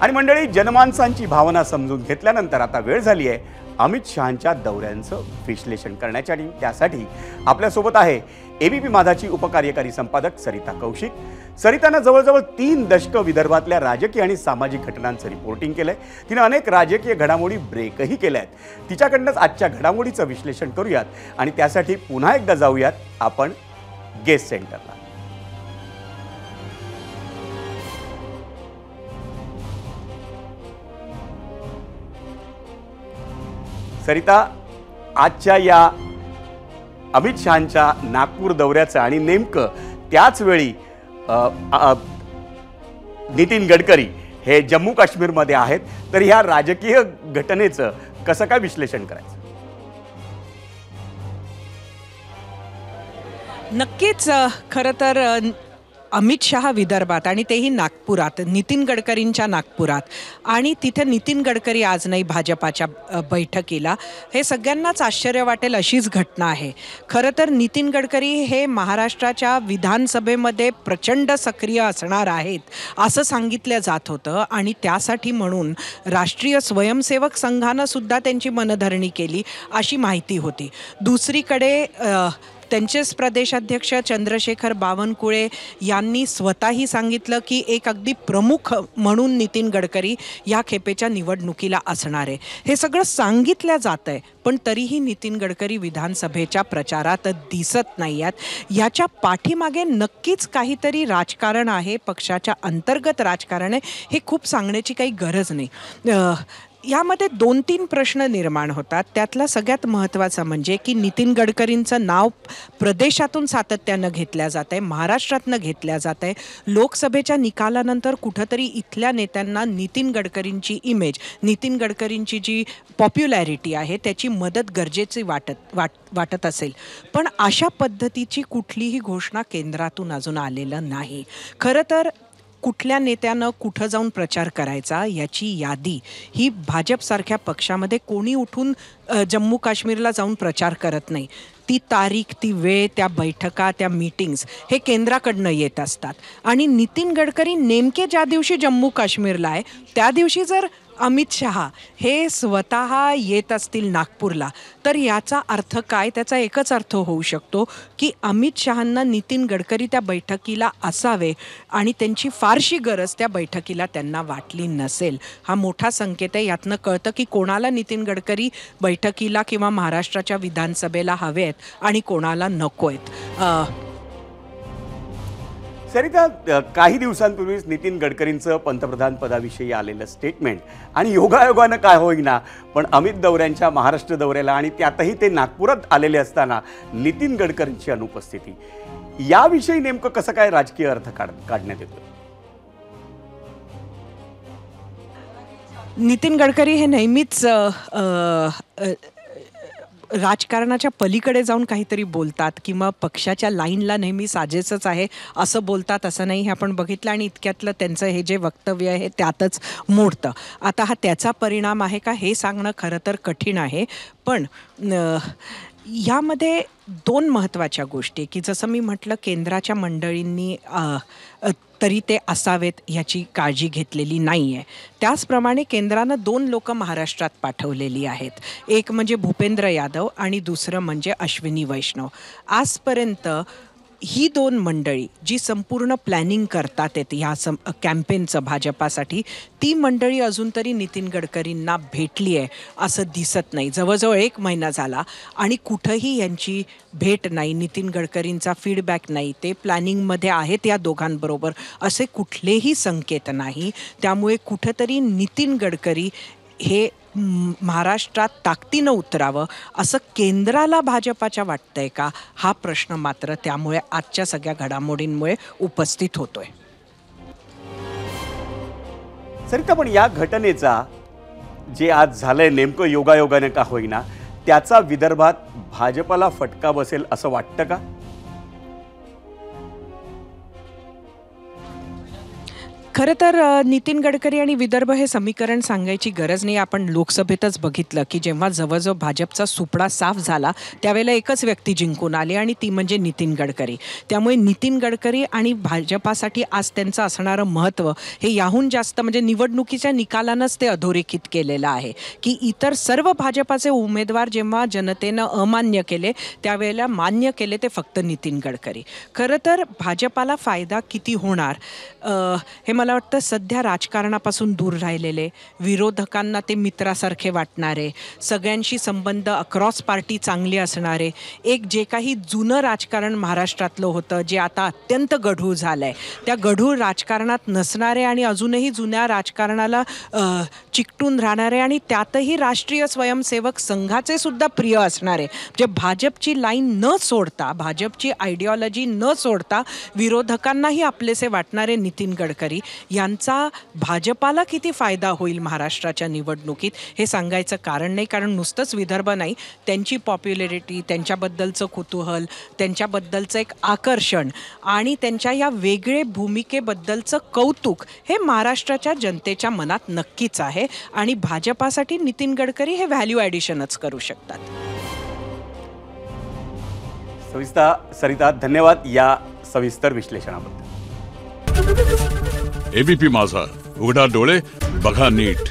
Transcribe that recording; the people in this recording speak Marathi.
आणि मंडळी, जनमानसांची भावना समजून घेतल्यानंतर आता वेळ झाली आहे अमित शहांच्या दौऱ्यांचं विश्लेषण करण्याची। आणि त्यासाठी आपल्यासोबत आहे एबीपी माझाची उपकार्यकारी संपादक सरिता कौशिक। सरितानं जवळजवळ 3 दशकं विदर्भातल्या राजकीय आणि सामाजिक घटनांचं रिपोर्टिंग केलंय। तिने अनेक राजकीय घडामोडी ब्रेकही केल्यात। तिच्याकडनंच आजच्या घडामोडीचं विश्लेषण करूयात आणि त्यासाठी पुन्हा एकदा जाऊयात आपण गेस्ट सेंटरला। सरिता, आजच्या या अमित शहांच्या नागपूर दौऱ्याचं आणि नेमकं त्याच वेळी नितीन गडकरी हे जम्मू काश्मीरमध्ये आहेत, तर ह्या राजकीय घटनेचं कसं काय विश्लेषण करायचं? नक्कीच खरं तर अमित शहा विदर्भात आणि तेही नागपुरात, नितीन गडकरींच्या नागपुरात, आणि तिथे नितीन गडकरी आज नाही भाजपाच्या बैठकीला, हे सगळ्यांनाच आश्चर्य वाटेल अशीच घटना आहे। खरं तर नितीन गडकरी हे महाराष्ट्राच्या विधानसभेमध्ये प्रचंड सक्रिय असणार आहेत असं सांगितलं जात होतं आणि त्यासाठी म्हणून राष्ट्रीय स्वयंसेवक संघानं सुद्धा त्यांची मनधरणी केली अशी माहिती होती। दुसरीकडे त्यांचेच प्रदेशाध्यक्ष चंद्रशेखर बावनकुळे यांनी स्वतःही सांगितलं की एक अगदी प्रमुख म्हणून नितीन गडकरी या खेपेच्या निवडणुकीला असणार आहे। हे सगळं सांगितलं जात आहे, पण तरीही नितीन गडकरी विधानसभेच्या प्रचारात दिसत नाही आहेत। याच्या पाठीमागे नक्कीच काहीतरी राजकारण आहे, पक्षाच्या अंतर्गत राजकारण आहे, हे खूप सांगण्याची काही गरज नाही। यामध्ये 2-3 प्रश्न निर्माण होतात। त्यातला सगळ्यात महत्त्वाचा म्हणजे की नितीन गडकरींचं नाव प्रदेशातून सातत्यानं घेतलं जात आहे, महाराष्ट्रातनं घेतलं जात आहे। लोकसभेच्या निकालानंतर कुठंतरी इथल्या नेत्यांना नितीन गडकरींची इमेज, नितीन गडकरींची जी पॉप्युलॅरिटी आहे त्याची मदत गरजेची वाटत असेल, पण अशा पद्धतीची कुठलीही घोषणा केंद्रातून अजून आलेलं नाही। खरं तर कुठल्या नेत्यानं कुठं जाऊन प्रचार करायचा याची यादी ही भाजपसारख्या पक्षामध्ये कोणी उठून जम्मू काश्मीरला जाऊन प्रचार करत नाही। ती तारीख, ती वेळ, त्या बैठका, त्या मीटिंग्स हे केंद्राकडनं येत असतात। आणि नितीन गडकरी नेमके ज्या दिवशी जम्मू काश्मीरला आहे त्या दिवशी जर अमित शहा हे स्वतः येत असतील नागपूरला, तर याचा अर्थ काय? त्याचा एकच अर्थ होऊ शकतो की अमित शहांना नितीन गडकरी त्या बैठकीला असावे आणि त्यांची फारशी गरज त्या बैठकीला त्यांना वाटली नसेल। हा मोठा संकेत आहे। यातनं कळतं की कोणाला नितीन गडकरी बैठकीला किंवा महाराष्ट्राच्या विधानसभेला हवे आहेत आणि कोणाला नको आहेत। सरिता, काही दिवसांपूर्वीच नितीन गडकरींचं पंतप्रधान पदाविषयी आलेलं स्टेटमेंट आणि योगायोगानं काय होईना पण अमित दौऱ्यांच्या महाराष्ट्र दौऱ्याला आणि त्यातही ते नागपुरात आलेले असताना नितीन गडकरींची अनुपस्थिती, याविषयी नेमकं कसं काय राजकीय अर्थ काढण्यात येतो? नितीन गडकरी हे नेहमीच राजकारणाच्या पलीकडे जाऊन काहीतरी बोलतात किंवा पक्षाच्या लाईनला नेहमी साजेसच आहे असं बोलतात असं नाही, हे आपण बघितलं आणि इतक्यातलं त्यांचं हे जे वक्तव्य आहे त्यातच मोडतं। आता हा त्याचा परिणाम आहे का हे सांगणं खरं तर कठीण आहे, पण यामध्ये 2 महत्त्वाच्या गोष्टी की जसं मी म्हटलं केंद्राच्या मंडळींनी तरी ते असावेत याची काळजी घेतलेली नाही आहे। त्याचप्रमाणे केंद्रानं 2 लोकं महाराष्ट्रात पाठवलेली आहेत, एक म्हणजे भूपेंद्र यादव आणि दुसरं म्हणजे अश्विनी वैष्णव। आजपर्यंत ही 2 मंडळी जी संपूर्ण प्लॅनिंग करतात ह्या कॅम्पेनचं भाजपासाठी, ती मंडळी अजून तरी नितीन गडकरींना भेटली आहे असं दिसत नाही। जवळजवळ 1 महिना झाला आणि कुठंही यांची भेट नाही, नितीन गडकरींचा फीडबॅक नाही, ते प्लॅनिंगमध्ये आहेत या दोघांबरोबर असे कुठलेही संकेत नाही। त्यामुळे कुठंतरी नितीन गडकरी हे महाराष्ट्रात ताकदीनं उतरावं असं केंद्राला भाजपाच्या वाटतंय का, हा प्रश्न मात्र त्यामुळे आजच्या सगळ्या घडामोडींमुळे उपस्थित होतोय। सरिता, पण या घटनेचा जे आज झालंय नेमकं योगायोगाने का होईना त्याचा विदर्भात भाजपाला फटका बसेल असं वाटतं का? खरं तर नितीन गडकरी आणि विदर्भ हे समीकरण सांगायची गरज नाही. आपण लोकसभेतच बघितलं की जेव्हा जवळजवळ भाजपचा सुपडा साफ झाला त्यावेळेला एकच व्यक्ती जिंकून आली आणि ती म्हणजे नितीन गडकरी. त्यामुळे नितीन गडकरी आणि भाजपासाठी आज त्यांचं असणारं महत्त्व हे याहून जास्त म्हणजे निवडणुकीच्या निकालानंच ते अधोरेखित केलेलं आहे की इतर सर्व भाजपाचे उमेदवार जेव्हा जनतेनं अमान्य केले त्यावेळेला मान्य केले ते फक्त नितीन गडकरी. खरं तर भाजपाला फायदा किती होणार हे मला वाटतं सध्या राजकारणापासून दूर राहिलेले, विरोधकांना ते मित्रासारखे वाटणारे, सगळ्यांशी संबंध अक्रॉस पार्टी चांगली असणारे, एक जे काही जुनं राजकारण महाराष्ट्रातलं होतं जे आता अत्यंत गढूळ झालं आहे त्या गढूळ राजकारणात नसणारे आणि अजूनही जुन्या राजकारणाला चिकटून राहणारे आणि त्यातही राष्ट्रीय स्वयंसेवक संघाचे सुद्धा प्रिय असणारे, म्हणजे भाजपची लाईन न सोडता, भाजपची आयडिओलॉजी न सोडता विरोधकांनाही आपलेसे वाटणारे नितीन गडकरी यांचा भाजपाला किती फायदा होईल महाराष्ट्राच्या निवडणुकीत हे सांगायचं कारण नाही. कारण नुसतंच विदर्भ नाही, त्यांची पॉप्युलॅरिटी, त्यांच्याबद्दलचं कुतूहल, त्यांच्याबद्दलचं एक आकर्षण आणि त्यांच्या या वेगळे भूमिकेबद्दलचं कौतुक हे महाराष्ट्राच्या जनतेच्या मनात नक्कीच आहे आणि भाजपासाठी नितीन गडकरी हे व्हॅल्यू ॲडिशनच करू शकतात. सरिता, धन्यवाद या सविस्तर विश्लेषणाबद्दल. एबीपी माझा, उघडा डोळे बघा नीट.